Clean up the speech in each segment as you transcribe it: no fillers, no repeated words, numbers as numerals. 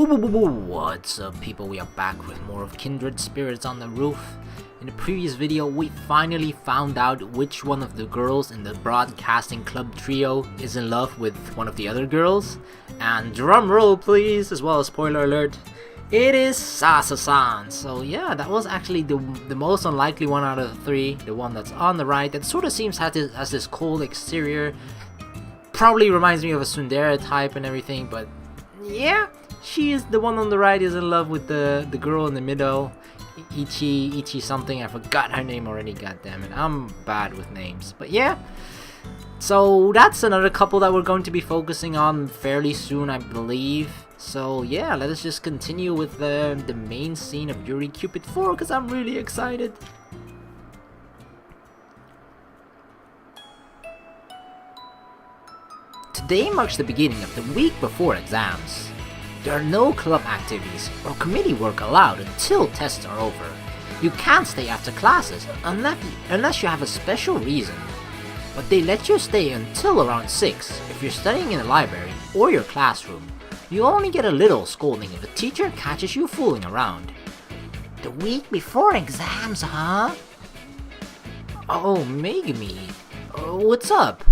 What's up, people? We are back with more of Kindred Spirits on the roof. In the previous video, we finally found out which one of the girls in the broadcasting club trio is in love with one of the other girls. And drum roll please, as well as spoiler alert, it is Sasa-san. So yeah, that was actually the most unlikely one out of the three. The one that's on the right, that sort of seems has this cold exterior. Probably reminds me of a tsundere type and everything, but yeah, she is the one on the right is in love with the girl in the middle. Ichi something, I forgot her name already, goddammit. I'm bad with names. But yeah, so that's another couple that we're going to be focusing on fairly soon, I believe. So yeah, let us just continue with the main scene of Yuri Cupid 4, because I'm really excited. Today marks the beginning of the week before exams. There are no club activities or committee work allowed until tests are over. You can't stay after classes unless you have a special reason. But they let you stay until around 6 if you're studying in the library or your classroom. You only get a little scolding if a teacher catches you fooling around. The week before exams, huh? Oh, Megumi. What's up?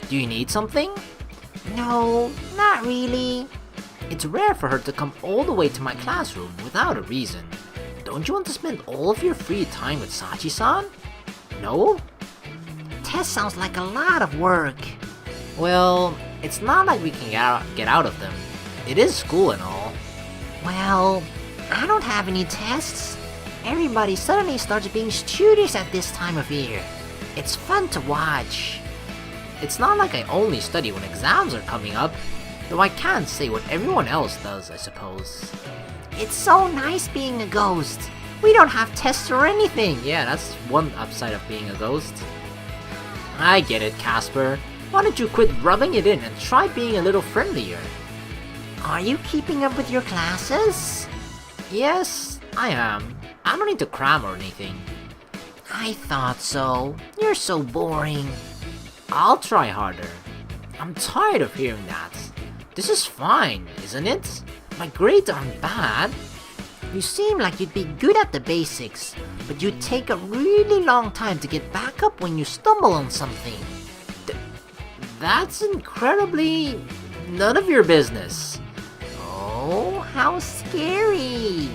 Do you need something? No, not really. It's rare for her to come all the way to my classroom without a reason. Don't you want to spend all of your free time with Sachi-san? No? Test sounds like a lot of work. Well, it's not like we can get out of them. It is school and all. Well, I don't have any tests. Everybody suddenly starts being studious at this time of year. It's fun to watch. It's not like I only study when exams are coming up. Though I can't say what everyone else does, I suppose. It's so nice being a ghost. We don't have tests or anything. Yeah, that's one upside of being a ghost. I get it, Casper. Why don't you quit rubbing it in and try being a little friendlier? Are you keeping up with your classes? Yes, I am. I don't need to cram or anything. I thought so. You're so boring. I'll try harder. I'm tired of hearing that. This is fine, isn't it? My grades aren't bad. You seem like you'd be good at the basics, but you'd take a really long time to get back up when you stumble on something. That's incredibly none of your business. Oh, how scary.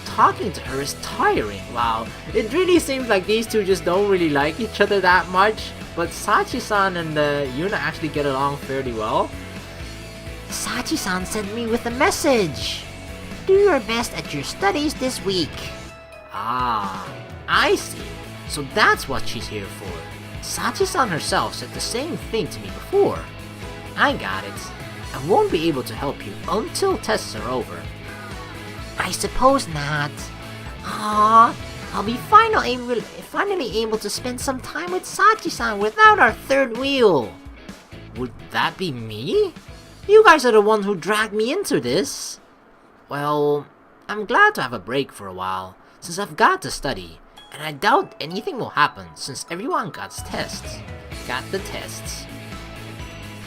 Talking to her is tiring. Wow, it really seems like these two just don't really like each other that much, but Sachi-san and Yuna actually get along fairly well. Sachi-san sent me with a message. Do your best at your studies this week. Ah, I see. So that's what she's here for. Sachi-san herself said the same thing to me before. I got it. I won't be able to help you until tests are over. I suppose not. Ah, I'll be finally able to spend some time with Sachi-san without our third wheel. Would that be me? You guys are the one who dragged me into this. Well, I'm glad to have a break for a while, since I've got to study, and I doubt anything will happen since everyone got the tests.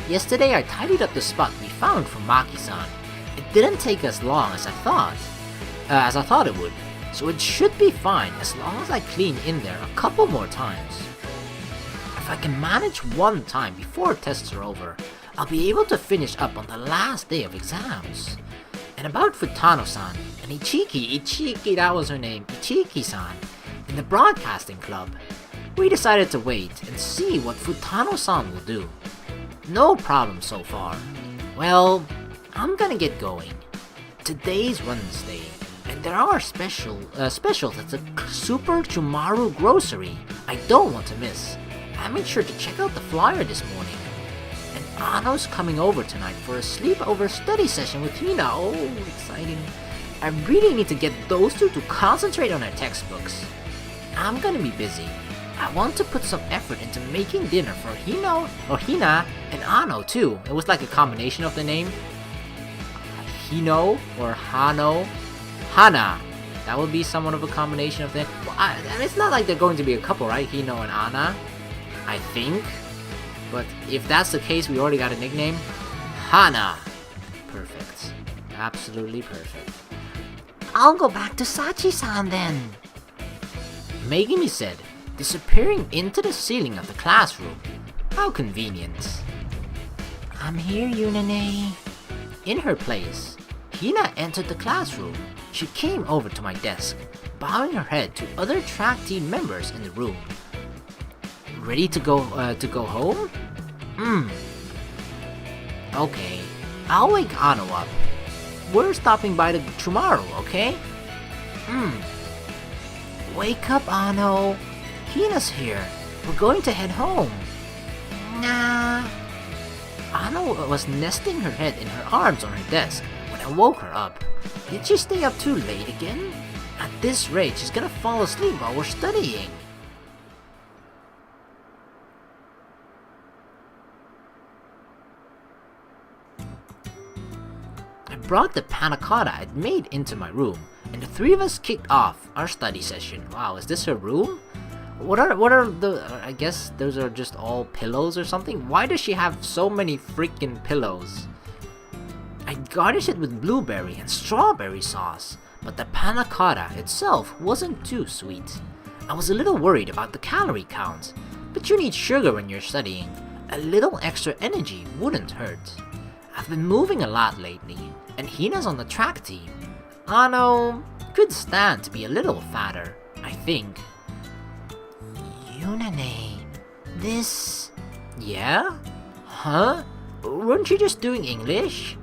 Yesterday I tidied up the spot we found from Maki-san. It didn't take as long as I thought it would, so it should be fine as long as I clean in there a couple more times. If I can manage one time before tests are over, I'll be able to finish up on the last day of exams. And about Futano-san and Ichiki, that was her name, Ichiki-san, in the broadcasting club, we decided to wait and see what Futano-san will do. No problem so far. Well, I'm gonna get going. Today's Wednesday, and there are specials at the Super Chumaru grocery I don't want to miss. I made sure to check out the flyer this morning. And Ano's coming over tonight for a sleepover study session with Hina. Oh, exciting. I really need to get those two to concentrate on their textbooks. I'm gonna be busy. I want to put some effort into making dinner for Hina and Ano too. It was like a combination of the name. Hino or Hano. Hana. That would be somewhat of a combination of them. Well, it's not like they're going to be a couple, right? Hino and Ana. I think. But if that's the case, we already got a nickname. Hana. Perfect. absolutely perfect. I'll go back to Sachi-san then, Megumi said, disappearing into the ceiling of the classroom. How convenient. I'm here, Yunane. In her place, Hina entered the classroom. She came over to my desk, bowing her head to other track team members in the room. Ready to go home? Okay, I'll wake Ano up. We're stopping by tomorrow, okay? Wake up, Ano. Hina's here. We're going to head home. Nah. Ano was nesting her head in her arms on her desk when I woke her up. Did she stay up too late again? At this rate, she's gonna fall asleep while we're studying. I brought the panna cotta I'd made into my room, and the three of us kicked off our study session. Wow, is this her room? What are the, I guess those are just all pillows or something? Why does she have so many freaking pillows? I garnished it with blueberry and strawberry sauce, but the panna cotta itself wasn't too sweet. I was a little worried about the calorie count, but you need sugar when you're studying. A little extra energy wouldn't hurt. I've been moving a lot lately, and Hina's on the track team. Ano could stand to be a little fatter, I think. Yunane, this... Yeah? Huh? Weren't you just doing English?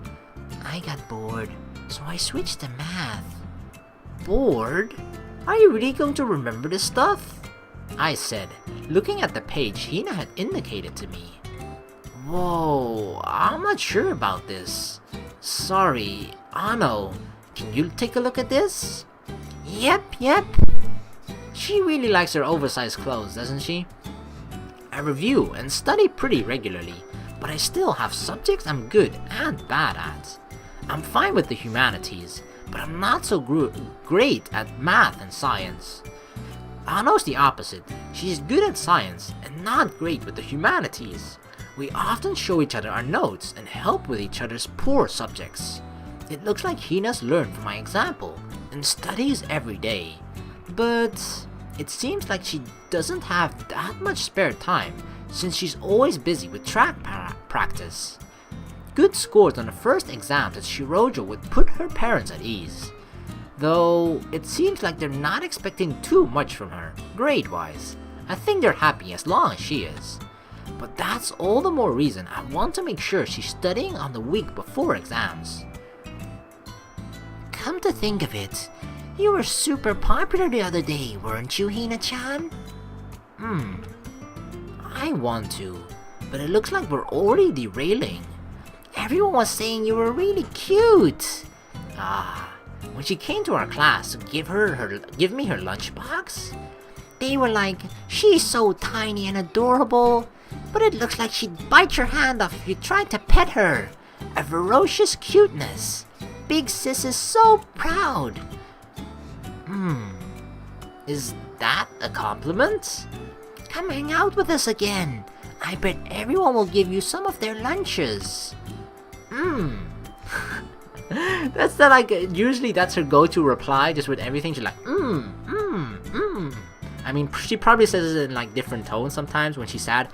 I got bored, so I switched to math. Bored? Are you really going to remember this stuff? I said, looking at the page Hina had indicated to me. Whoa, I'm not sure about this. Sorry, Ano, can you take a look at this? Yep. She really likes her oversized clothes, doesn't she? I review and study pretty regularly, but I still have subjects I'm good and bad at. I'm fine with the humanities, but I'm not so great at math and science. Ano's the opposite. She's good at science and not great with the humanities. We often show each other our notes and help with each other's poor subjects. It looks like Hina's learned from my example and studies every day. But it seems like she doesn't have that much spare time since she's always busy with track practice. Good scores on the first exams at Shirojo would put her parents at ease. Though it seems like they're not expecting too much from her, grade-wise. I think they're happy as long as she is. But that's all the more reason I want to make sure she's studying on the week before exams. Come to think of it, you were super popular the other day, weren't you, Hina-chan? I want to, but it looks like we're already derailing. Everyone was saying you were really cute. When she came to our class to give me her lunchbox, they were like, she's so tiny and adorable, but it looks like she'd bite your hand off if you tried to pet her. A ferocious cuteness. Big sis is so proud. Is that a compliment? Come hang out with us again. I bet everyone will give you some of their lunches. That's not like, usually that's her go-to reply, just with everything. She's like, I mean, she probably says it in like different tones sometimes when she's sad,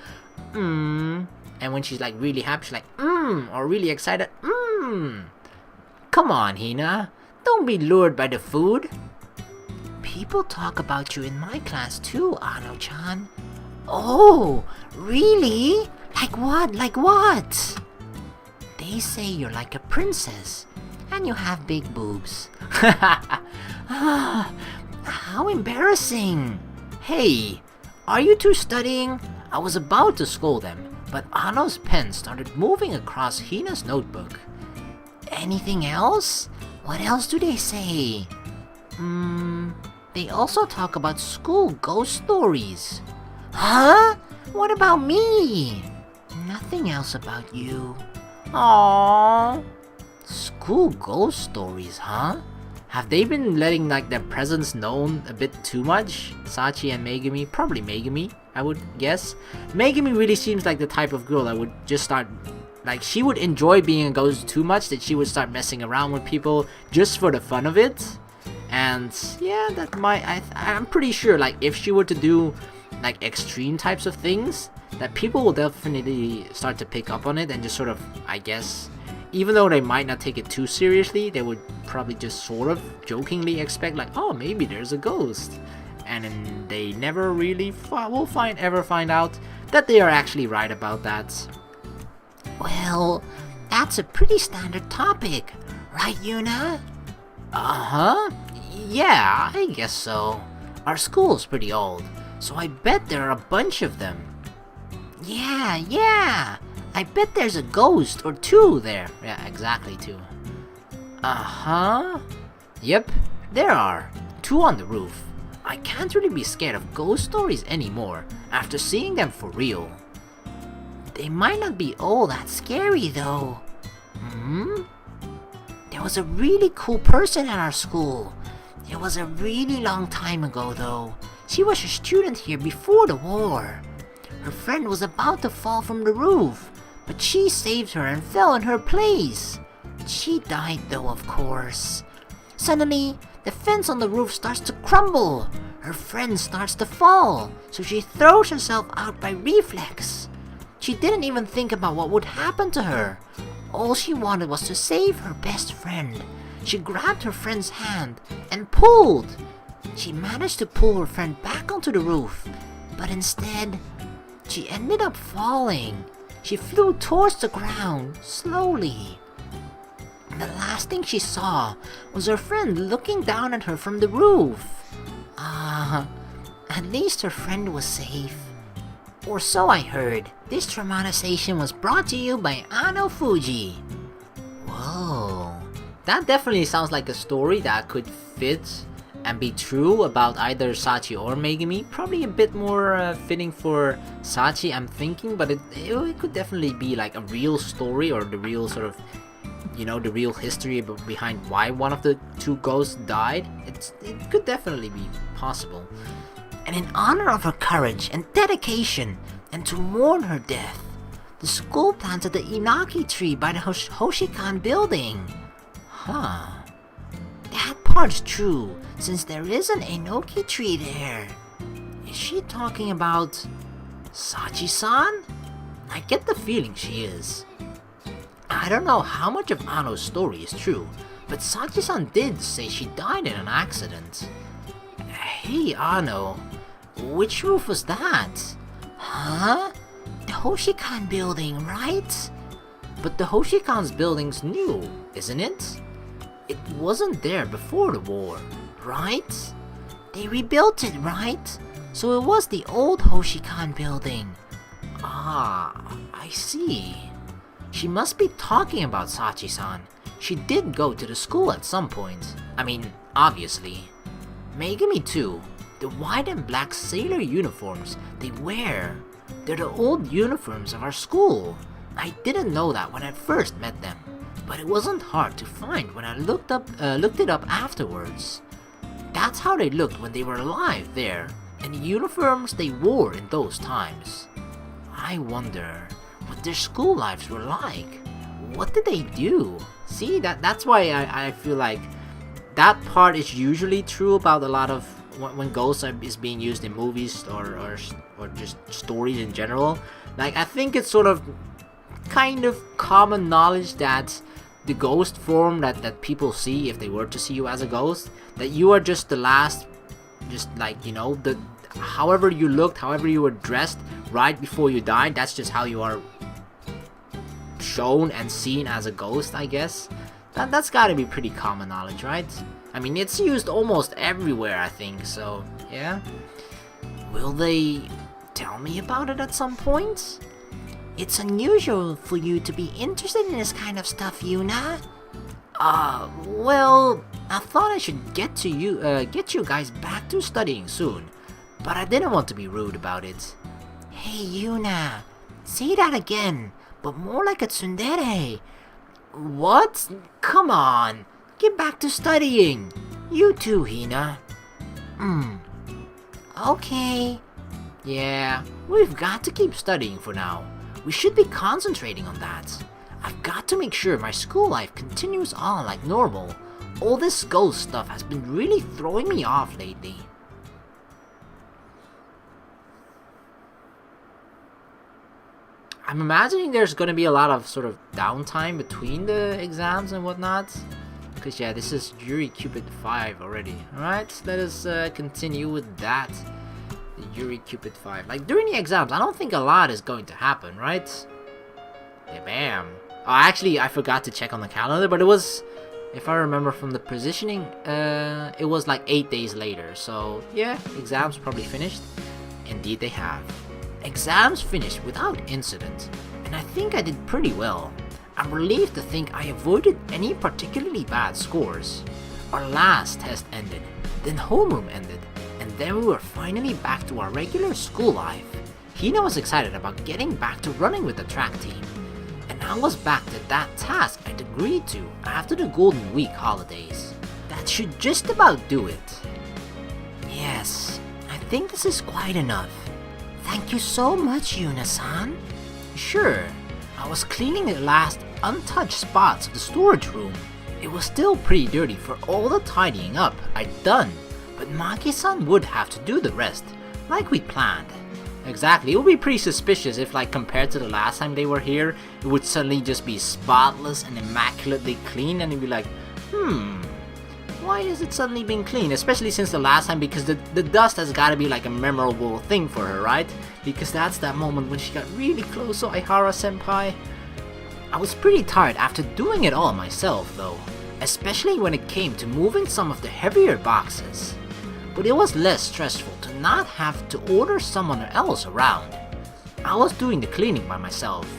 and when she's like really happy, she's like, or really excited, Come on, Hina, don't be lured by the food. People talk about you in my class too, Ano-chan. Oh, really? Like what? They say you're like a princess, and you have big boobs. How embarrassing. Hey, are you two studying? I was about to scold them, but Ano's pen started moving across Hina's notebook. Anything else? What else do they say? They also talk about school ghost stories. Huh? What about me? Nothing else about you. Aww. School ghost stories, huh? Have they been letting like their presence known a bit too much? Sachi and Megumi? Probably Megumi, I would guess. Megumi really seems like the type of girl that would just start like she would enjoy being a ghost too much that she would start messing around with people just for the fun of it. And yeah, that might, I'm pretty sure like if she were to do like extreme types of things, that people will definitely start to pick up on it and just sort of, I guess, even though they might not take it too seriously, they would probably just sort of jokingly expect like, oh, maybe there's a ghost. And then they never really will ever find out that they are actually right about that. Well, that's a pretty standard topic, right, Yuna? Uh-huh. Yeah, I guess so. Our school's pretty old, so I bet there are a bunch of them. Yeah. I bet there's a ghost or two there. Yeah, exactly, two. Uh-huh. Yep, there are. Two on the roof. I can't really be scared of ghost stories anymore after seeing them for real. They might not be all that scary, though. There was a really cool person at our school. It was a really long time ago, though. She was a student here before the war. Her friend was about to fall from the roof, but she saved her and fell in her place. She died, though, of course. Suddenly, the fence on the roof starts to crumble. Her friend starts to fall, so she throws herself out by reflex. She didn't even think about what would happen to her. All she wanted was to save her best friend. She grabbed her friend's hand and pulled. She managed to pull her friend back onto the roof, but instead, she ended up falling. She flew towards the ground, slowly. The last thing she saw was her friend looking down at her from the roof. At least her friend was safe. Or so I heard. This dramatization was brought to you by Ano Fuji. Whoa. That definitely sounds like a story that could fit and be true about either Sachi or Megumi. Probably a bit more fitting for Sachi, I'm thinking, but it could definitely be like a real story or the real sort of, you know, the real history behind why one of the two ghosts died. It could definitely be possible. And in honor of her courage and dedication, and to mourn her death, the school planted the Enoki tree by the Hoshikan building. Huh. That part's true, since there is an Enoki tree there. Is she talking about Sachi-san? I get the feeling she is. I don't know how much of Ano's story is true, but Sachi-san did say she died in an accident. Hey Ano, which roof was that? Huh? The Hoshikan building, right? But the Hoshikan's building's new, isn't it? It wasn't there before the war, right? They rebuilt it, right? So it was the old Hoshikan building. Ah, I see. She must be talking about Sachi-san. She did go to the school at some point. I mean, obviously. Megumi too. The white and black sailor uniforms they wear. They're the old uniforms of our school. I didn't know that when I first met them, but it wasn't hard to find when I looked it up afterwards. That's how they looked when they were alive there, and the uniforms they wore in those times. I wonder what their school lives were like. What did they do? See, that's why I feel like that part is usually true about a lot of when ghosts is being used in movies or just stories in general. Like, I think it's sort of kind of common knowledge that the ghost form that people see, if they were to see you as a ghost, that you are just the last, just like, you know, the however you looked, however you were dressed right before you died, that's just how you are shown and seen as a ghost, I guess. That's gotta be pretty common knowledge, right? I mean, it's used almost everywhere, I think, so yeah. Will they tell me about it at some point? It's unusual for you to be interested in this kind of stuff, Yuna. Well, I thought I should get you guys back to studying soon, but I didn't want to be rude about it. Hey, Yuna, say that again, but more like a tsundere. What? Come on, get back to studying. You too, Hina. Okay. Yeah, we've got to keep studying for now. We should be concentrating on that. I've got to make sure my school life continues on like normal. All this ghost stuff has been really throwing me off lately. I'm imagining there's gonna be a lot of sort of downtime between the exams and whatnot. Because yeah, this is Yuri Cupid 5 already. Alright, let us continue with that. The Yuri Cupid 5. Like, during the exams, I don't think a lot is going to happen, right? Yeah, bam. Oh, actually, I forgot to check on the calendar, but it was, if I remember from the positioning, it was like 8 days later. So, yeah, exams probably finished. Indeed they have. Exams finished without incident, and I think I did pretty well. I'm relieved to think I avoided any particularly bad scores. Our last test ended, then homeroom ended, and then we were finally back to our regular school life. Hina was excited about getting back to running with the track team, and I was back to that task I'd agreed to after the Golden Week holidays. That should just about do it. Yes, I think this is quite enough. Thank you so much, Yuna-san. Sure, I was cleaning the last untouched spots of the storage room. It was still pretty dirty for all the tidying up I'd done, but Maki-san would have to do the rest, like we planned. Exactly, it would be pretty suspicious if, like, compared to the last time they were here, it would suddenly just be spotless and immaculately clean, and you'd be like, why is it suddenly being clean? Especially since the last time, because the dust has gotta be like a memorable thing for her, right? Because that's that moment when she got really close to Aihara-senpai. I was pretty tired after doing it all myself though, especially when it came to moving some of the heavier boxes. But it was less stressful to not have to order someone else around. I was doing the cleaning by myself,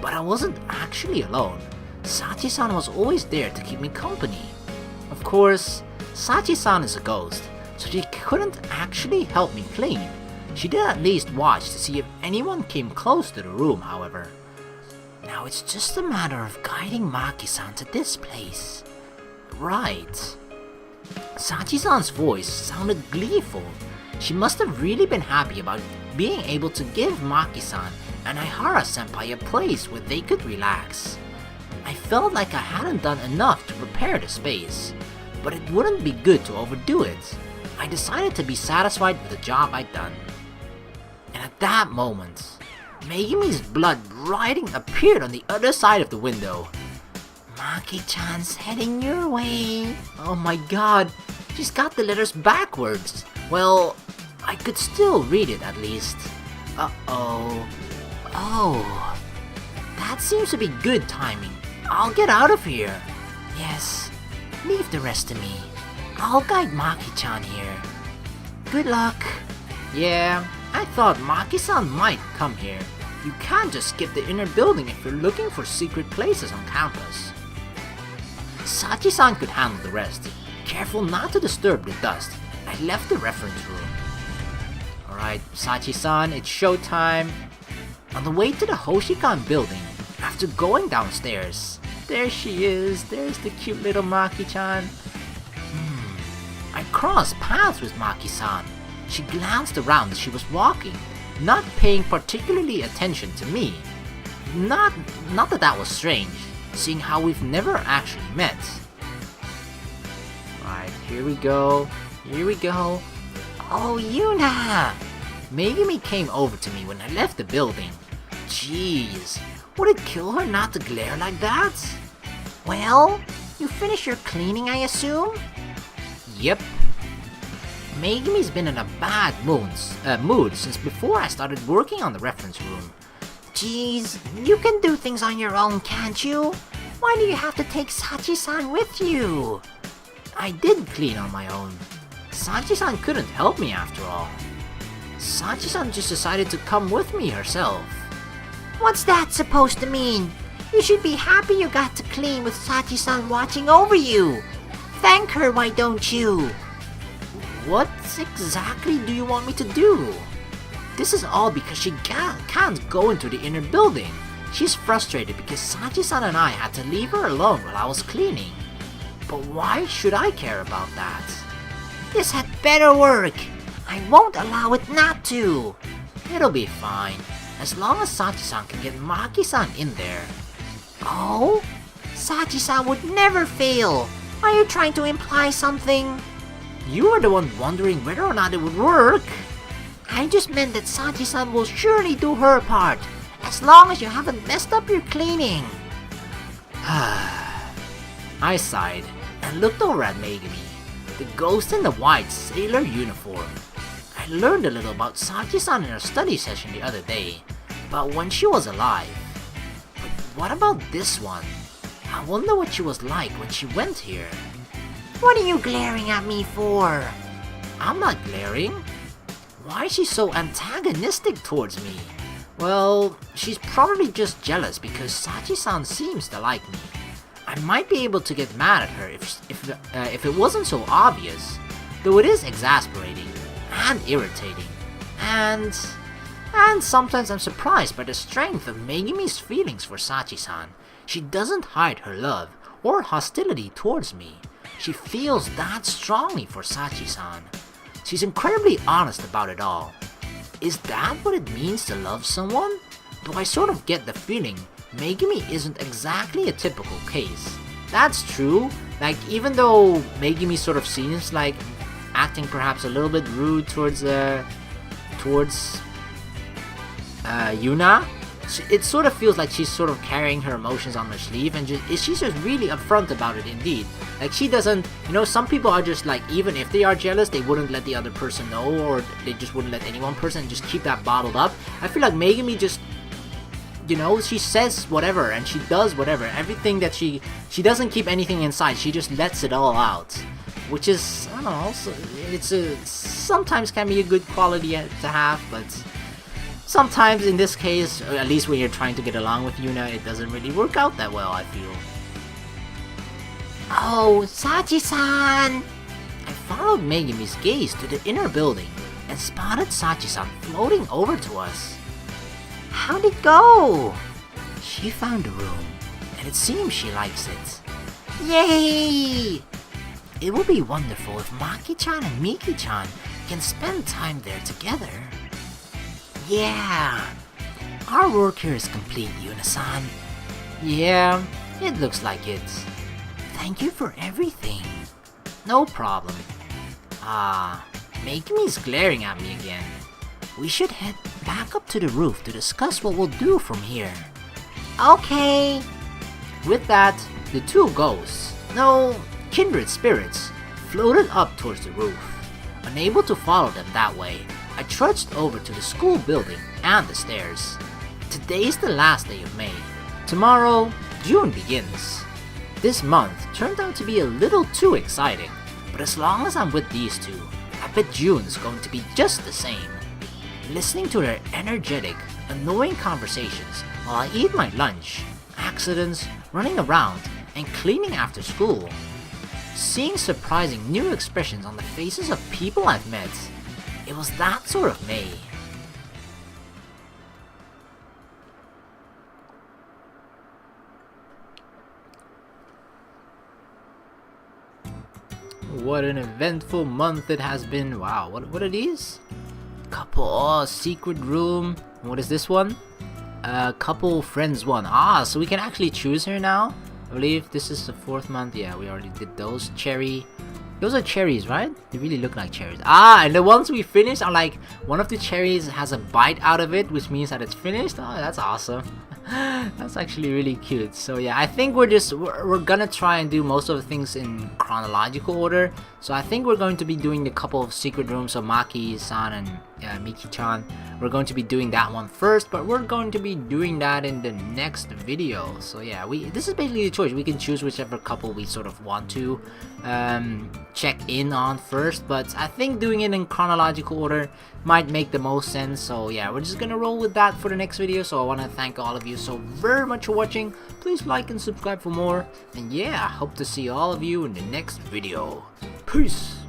but I wasn't actually alone. Sachi-san was always there to keep me company. Of course, Sachi-san is a ghost, so she couldn't actually help me clean. She did at least watch to see if anyone came close to the room, however. Now it's just a matter of guiding Maki-san to this place. Right. Sachi-san's voice sounded gleeful. She must have really been happy about being able to give Maki-san and Aihara-senpai a place where they could relax. I felt like I hadn't done enough to prepare the space, but it wouldn't be good to overdo it. I decided to be satisfied with the job I'd done. And at that moment, Megumi's blood riding appeared on the other side of the window. Maki-chan's heading your way. Oh my god, she's got the letters backwards. Well, I could still read it at least. Uh-oh. Oh, that seems to be good timing. I'll get out of here. Yes, leave the rest to me. I'll guide Maki-chan here. Good luck. Yeah, I thought Maki-san might come here. You can't just skip the inner building if you're looking for secret places on campus. Sachi-san could handle the rest. Careful not to disturb the dust, I left the reference room. Alright, Sachi-san, it's showtime. On the way to the Hoshikan building, after going downstairs, there she is, there's the cute little Maki-chan. I crossed paths with Maki-san. She glanced around as she was walking, not paying particularly attention to me. Not that was strange, seeing how we've never actually met. Right, here we go. Oh, Yuna! Megumi came over to me when I left the building. Jeez, would it kill her not to glare like that? Well, you finished your cleaning, I assume? Yep. Megumi's been in a bad mood since before I started working on the reference room. Jeez, you can do things on your own, can't you? Why do you have to take Sachi-san with you? I did clean on my own. Sachi-san couldn't help me after all. Sachi-san just decided to come with me herself. What's that supposed to mean? You should be happy you got to clean with Sachi-san watching over you. Thank her, why don't you? What exactly do you want me to do? This is all because she can't go into the inner building. She's frustrated because Sachi-san and I had to leave her alone while I was cleaning. But why should I care about that? This had better work. I won't allow it not to. It'll be fine, as long as Sachi-san can get Maki-san in there. Oh? Sachi-san would never fail. Are you trying to imply something? You are the one wondering whether or not it would work. I just meant that Sachi-san will surely do her part, as long as you haven't messed up your cleaning. I sighed and looked over at Megumi, the ghost in the white sailor uniform. I learned a little about Sachi-san in our study session the other day, about when she was alive. But what about this one? I wonder what she was like when she went here. What are you glaring at me for? I'm not glaring. Why is she so antagonistic towards me? Well, she's probably just jealous because Sachi-san seems to like me. I might be able to get mad at her if it wasn't so obvious, though it is exasperating and irritating, and sometimes I'm surprised by the strength of Megumi's feelings for Sachi-san. She doesn't hide her love or hostility towards me. She feels that strongly for Sachi-san. She's incredibly honest about it all. Is that what it means to love someone? Though I sort of get the feeling Megumi isn't exactly a typical case. That's true, like even though Megumi sort of seems like acting perhaps a little bit rude towards Yuna, it sort of feels like she's sort of carrying her emotions on her sleeve, and she's just really upfront about it indeed. Like she doesn't, some people are just like, even if they are jealous, they wouldn't let the other person know, or they just wouldn't let any one person, just keep that bottled up. I feel like Megumi just, she says whatever and she does whatever. Everything that she doesn't keep anything inside, she just lets it all out. Which is, I don't know, sometimes can be a good quality to have, but sometimes in this case, at least when you're trying to get along with Yuna, it doesn't really work out that well, I feel. Oh, Sachi-san! I followed Megumi's gaze to the inner building and spotted Sachi-san floating over to us. How'd it go? She found a room, and it seems she likes it. Yay! It will be wonderful if Maki-Chan and Miki-Chan can spend time there together. Yeah, our work here is complete, Yuna-san. Yeah, it looks like it. Thank you for everything. No problem. Megumi's glaring at me again. We should head back up to the roof to discuss what we'll do from here. Okay. With that, the two ghosts, Kindred Spirits, floated up towards the roof. Unable to follow them that way, I trudged over to the school building and the stairs. Today's the last day of May. Tomorrow, June begins. This month turned out to be a little too exciting, but as long as I'm with these two, I bet June's going to be just the same. Listening to their energetic, annoying conversations while I eat my lunch, accidents, running around, and cleaning after school. Seeing surprising new expressions on the faces of people I've met. It was that sort of May. What an eventful month it has been. Wow, what are these? Couple, secret room. What is this one? Couple friends one. So we can actually choose her now. I believe this is the 4th month. Yeah, we already did those. Cherry. Those are cherries, right? They really look like cherries. And the ones we finished are like, one of the cherries has a bite out of it, which means that it's finished. Oh, that's awesome. That's actually really cute. So yeah, I think we're gonna try and do most of the things in chronological order. So I think we're going to be doing the couple of secret rooms of Maki-san and Miki-chan. We're going to be doing that one first, but we're going to be doing that in the next video. So yeah, this is basically the choice. We can choose whichever couple we sort of want to check in on first, but I think doing it in chronological order might make the most sense. So yeah, we're just gonna roll with that for the next video. So I want to thank all of you so very much for watching. Please like and subscribe for more, and yeah, I hope to see all of you in the next video. Peace.